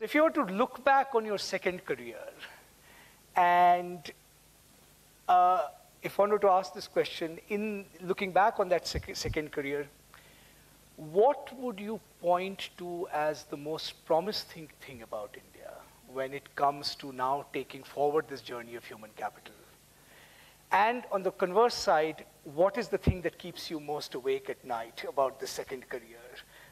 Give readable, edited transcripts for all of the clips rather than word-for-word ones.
If you were to look back on your second career, and if one were to ask this question, in looking back on that second career, what would you point to as the most promising thing about India when it comes to now taking forward this journey of human capital? And on the converse side, what is the thing that keeps you most awake at night about the second career?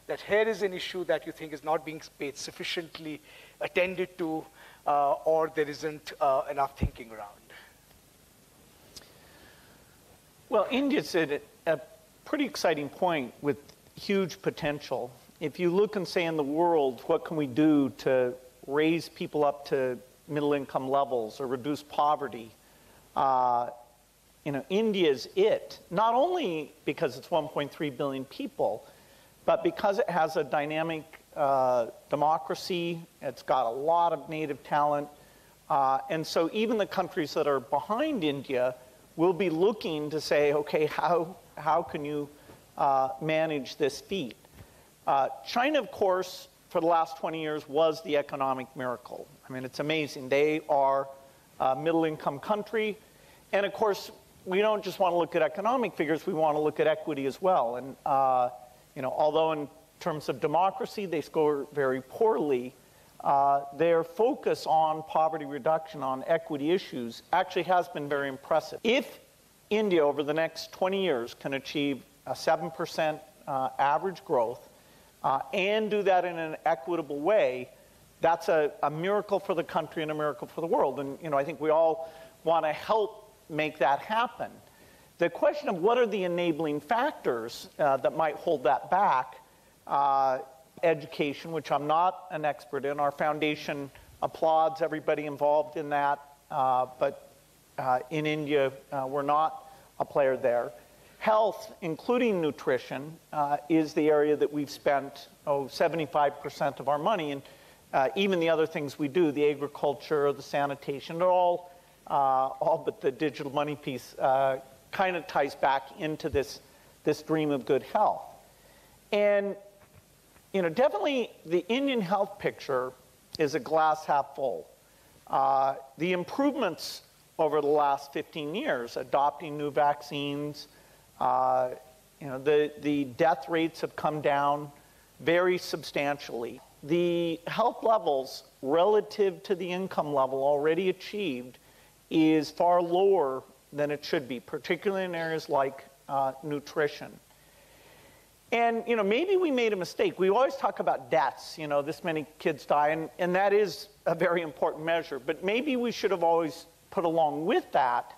That here is an issue that you think is not being paid sufficiently attended to, or there isn't enough thinking around. Well, India's at a pretty exciting point with huge potential. If you look and say in the world, what can we do to raise people up to middle income levels or reduce poverty? India is it, not only because it's 1.3 billion people, but because it has a dynamic democracy. It's got a lot of native talent. And so even the countries that are behind India will be looking to say, okay, how can you manage this feat? China, of course, for the last 20 years was the economic miracle. I mean, it's amazing. They are a middle-income country. And, of course, we don't just want to look at economic figures. We want to look at equity as well. And, although in terms of democracy they score very poorly, their focus on poverty reduction, on equity issues, actually has been very impressive. If India, over the next 20 years, can achieve a 7% average growth, and do that in an equitable way, that's a miracle for the country and a miracle for the world. And I think we all want to help make that happen. The question of what are the enabling factors that might hold that back, education, which I'm not an expert in. Our foundation applauds everybody involved in that, but in India, we're not a player there. Health, including nutrition, is the area that we've spent 75% of our money, and even the other things we do, the agriculture, the sanitation, are all but the digital money piece kind of ties back into this dream of good health. And definitely the Indian health picture is a glass half full. The improvements over the last 15 years, adopting new vaccines, the death rates have come down very substantially. The health levels relative to the income level already achieved is far lower than it should be, particularly in areas like nutrition. And, maybe we made a mistake. We always talk about deaths, this many kids die, and that is a very important measure. But maybe we should have always put along with that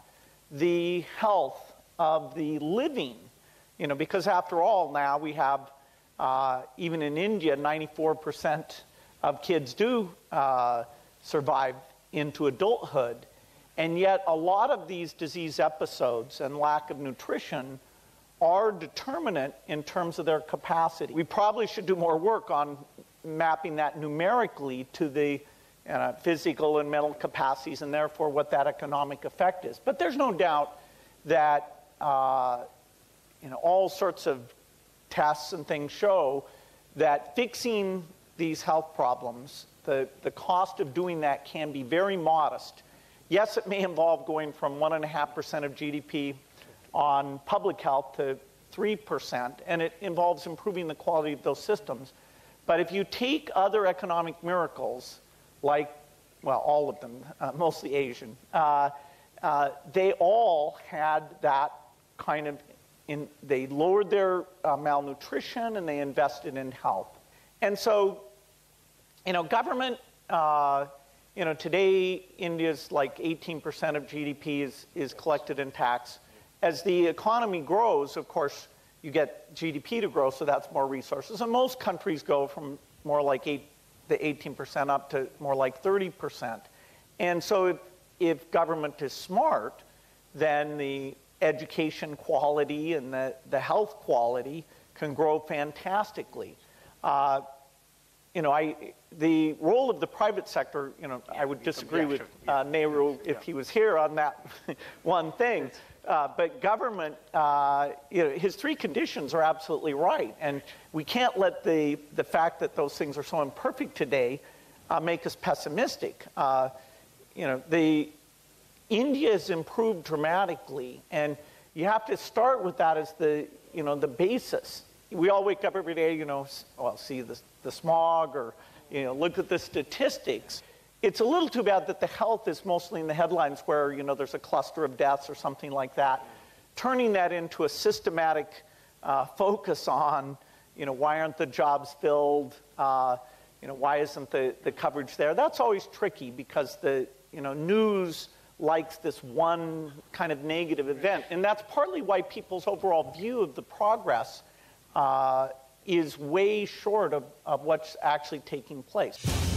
the health of the living, because after all, now we have, even in India, 94% of kids do survive into adulthood. And yet a lot of these disease episodes and lack of nutrition are determinant in terms of their capacity. We probably should do more work on mapping that numerically to the physical and mental capacities, and therefore what that economic effect is. But there's no doubt that all sorts of tests and things show that fixing these health problems, the cost of doing that can be very modest. Yes, it may involve going from 1.5% of GDP on public health to 3%, and it involves improving the quality of those systems. But if you take other economic miracles, like, well, all of them, mostly Asian, they all had that kind of, they lowered their malnutrition and they invested in health. And so, government, today India's like 18% of GDP is collected in tax. As the economy grows, of course, you get GDP to grow, so that's more resources. And most countries go from more like the 18% up to more like 30%. And so if government is smart, then the education quality and the health quality can grow fantastically. The role of the private sector, I would disagree with Nehru if he was here on that one thing. But government, his three conditions are absolutely right. And we can't let the fact that those things are so imperfect today make us pessimistic. India has improved dramatically, and you have to start with that as the basis. We all wake up every day, see the smog or, look at the statistics. It's a little too bad that the health is mostly in the headlines where, there's a cluster of deaths or something like that. Turning that into a systematic focus on, why aren't the jobs filled? Why isn't the coverage there? That's always tricky because the, news likes this one kind of negative event. And that's partly why people's overall view of the progress is way short of what's actually taking place.